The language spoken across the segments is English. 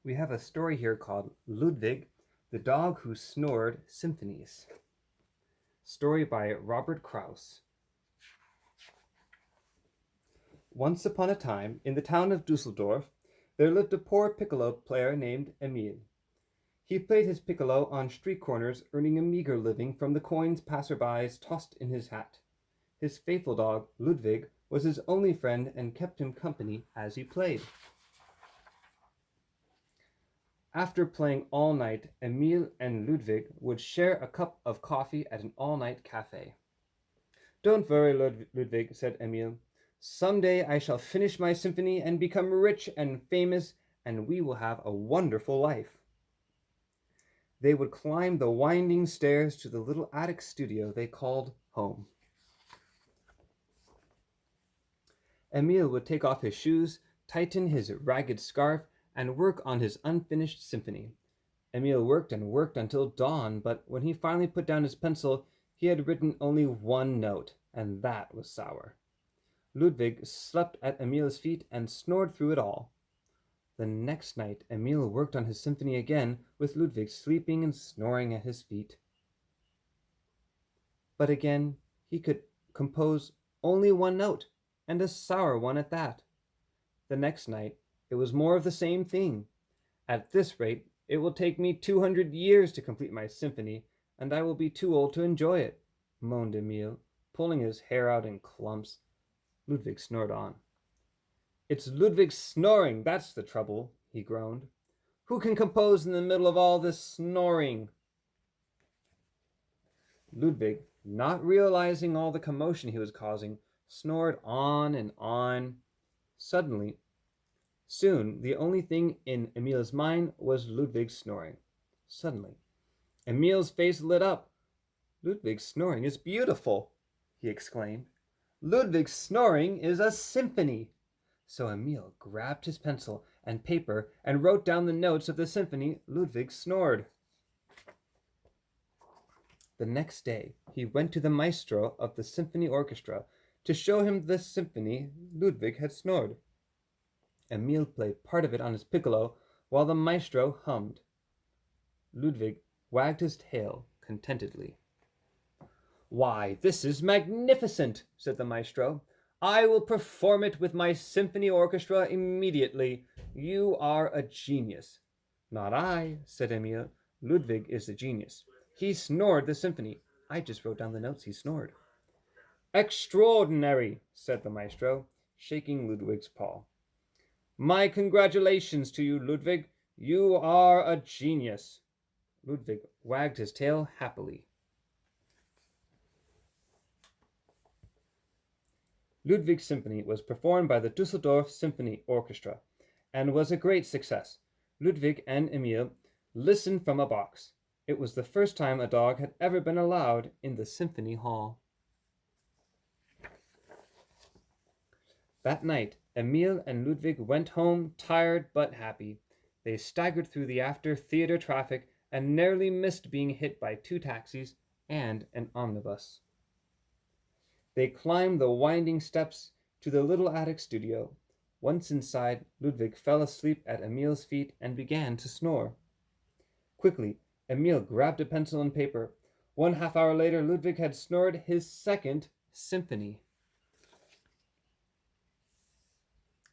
We have a story here called Ludwig, the Dog Who Snored Symphonies. Story by Robert Krauss. Once upon a time, in the town of Dusseldorf, there lived a poor piccolo player named Emil. He played his piccolo on street corners, earning a meager living from the coins passersby tossed in his hat. His faithful dog, Ludwig, was his only friend and kept him company as he played. After playing all night, Emil and Ludwig would share a cup of coffee at an all-night cafe. "Don't worry, Ludwig," said Emil. "Some day I shall finish my symphony and become rich and famous, and we will have a wonderful life." They would climb the winding stairs to the little attic studio they called home. Emil would take off his shoes, tighten his ragged scarf, and work on his unfinished symphony. Emil worked and worked until dawn, but when he finally put down his pencil, he had written only one note, and that was sour. Ludwig slept at Emil's feet and snored through it all. The next night, Emil worked on his symphony again, with Ludwig sleeping and snoring at his feet. But again, he could compose only one note, and a sour one at that. The next night, it was more of the same thing. "At this rate, it will take me 200 years to complete my symphony, and I will be too old to enjoy it," moaned Emil, pulling his hair out in clumps. Ludwig snored on. "It's Ludwig's snoring, that's the trouble," he groaned. "Who can compose in the middle of all this snoring?" Ludwig, not realizing all the commotion he was causing, snored on and on. Soon, the only thing in Emil's mind was Ludwig's snoring. Suddenly, Emil's face lit up. "Ludwig's snoring is beautiful," he exclaimed. "Ludwig's snoring is a symphony." So Emil grabbed his pencil and paper and wrote down the notes of the symphony Ludwig snored. The next day, he went to the maestro of the symphony orchestra to show him the symphony Ludwig had snored. Emil played part of it on his piccolo while the maestro hummed. Ludwig wagged his tail contentedly. "Why, this is magnificent," said the maestro. "I will perform it with my symphony orchestra immediately. You are a genius." "Not I," said Emil. "Ludwig is the genius. He snored the symphony. I just wrote down the notes he snored." "Extraordinary," said the maestro, shaking Ludwig's paw. "My congratulations to you, Ludwig. You are a genius." Ludwig wagged his tail happily. Ludwig's symphony was performed by the Dusseldorf Symphony Orchestra and was a great success. Ludwig and Emil listened from a box. It was the first time a dog had ever been allowed in the symphony hall. That night, Emil and Ludwig went home tired but happy. They staggered through the after-theater traffic and narrowly missed being hit by 2 taxis and an omnibus. They climbed the winding steps to the little attic studio. Once inside, Ludwig fell asleep at Emil's feet and began to snore. Quickly, Emil grabbed a pencil and paper. 1/2 hour later, Ludwig had snored his second symphony.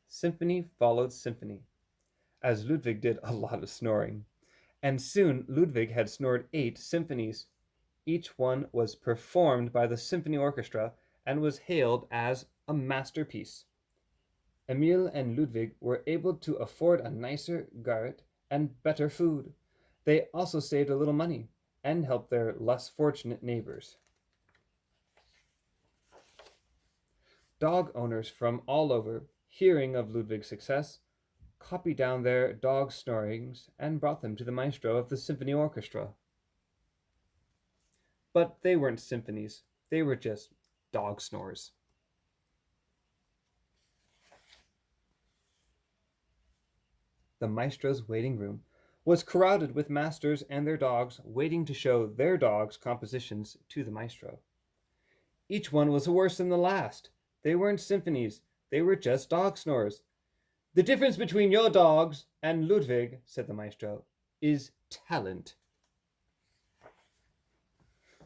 Symphony followed symphony, as Ludwig did a lot of snoring. And soon Ludwig had snored 8 symphonies. Each one was performed by the symphony orchestra and was hailed as a masterpiece. Emil and Ludwig were able to afford a nicer garret and better food. They also saved a little money and helped their less fortunate neighbors. Dog owners from all over, hearing of Ludwig's success, copied down their dog snorings and brought them to the maestro of the symphony orchestra. But they weren't symphonies, they were just dog snores. The maestro's waiting room was crowded with masters and their dogs waiting to show their dogs' compositions to the maestro. Each one was worse than the last. They weren't symphonies, they were just dog snores. The difference between your dogs and Ludwig, said the maestro, is talent.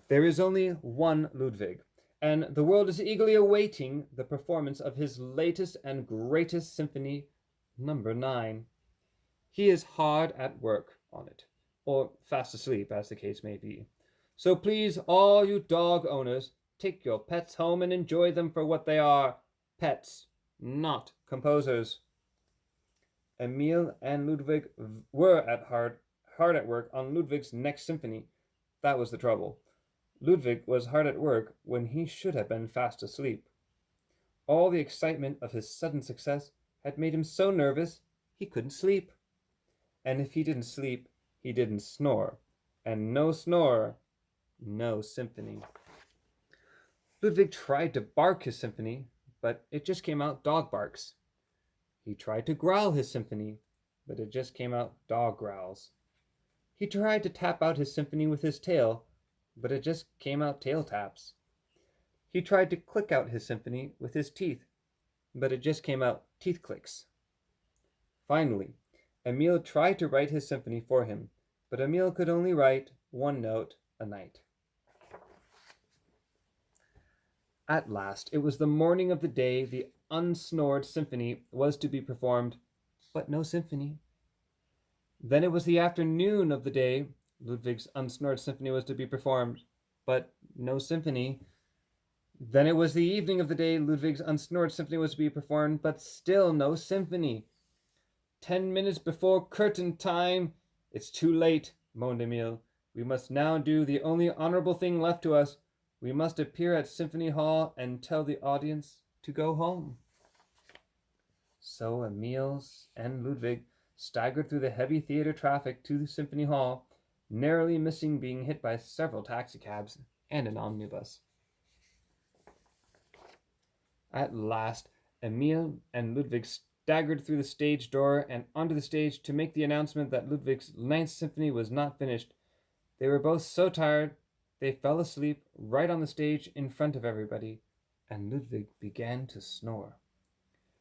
There is only one Ludwig, and the world is eagerly awaiting the performance of his latest and greatest symphony, number 9. He is hard at work on it, or fast asleep, as the case may be. So please, all you dog owners, take your pets home and enjoy them for what they are, pets, not composers. Emil and Ludwig were hard at work on Ludwig's next symphony. That was the trouble. Ludwig was hard at work when he should have been fast asleep. All the excitement of his sudden success had made him so nervous he couldn't sleep. And if he didn't sleep, he didn't snore. And no snorer, no symphony. Ludwig tried to bark his symphony, but it just came out dog barks. He tried to growl his symphony, but it just came out dog growls. He tried to tap out his symphony with his tail, but it just came out tail taps. He tried to click out his symphony with his teeth, but it just came out teeth clicks. Finally, Emil tried to write his symphony for him, but Emil could only write one note a night. At last, it was the morning of the day the unsnored symphony was to be performed, but no symphony. Then it was the afternoon of the day Ludwig's unsnored symphony was to be performed, but no symphony. Then it was the evening of the day Ludwig's unsnored symphony was to be performed, but still no symphony. 10 minutes before curtain time. It's too late, moaned Emil. We must now do the only honorable thing left to us. We must appear at Symphony Hall and tell the audience to go home. So Emil and Ludwig staggered through the heavy theater traffic to the Symphony Hall, narrowly missing being hit by several taxicabs and an omnibus. At last, Emil and Ludwig staggered through the stage door and onto the stage to make the announcement that Ludwig's 9th symphony was not finished. They were both so tired, they fell asleep right on the stage in front of everybody, and Ludwig began to snore.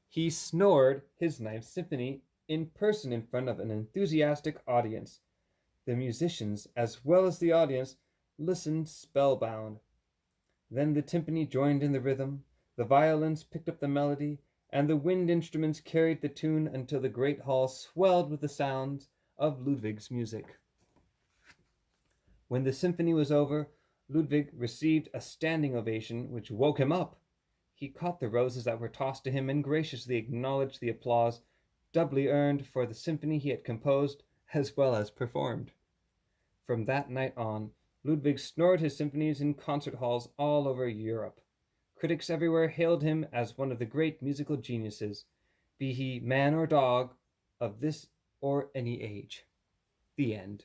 He snored his 9th symphony in person in front of an enthusiastic audience. The musicians, as well as the audience, listened spellbound. Then the timpani joined in the rhythm, the violins picked up the melody, and the wind instruments carried the tune until the great hall swelled with the sounds of Ludwig's music. When the symphony was over, Ludwig received a standing ovation which woke him up. He caught the roses that were tossed to him and graciously acknowledged the applause, doubly earned for the symphony he had composed as well as performed. From that night on, Ludwig snored his symphonies in concert halls all over Europe. Critics everywhere hailed him as one of the great musical geniuses, be he man or dog, of this or any age. The end.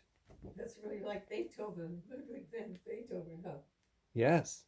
That's really like Beethoven, Ludwig van Beethoven, huh? Yes.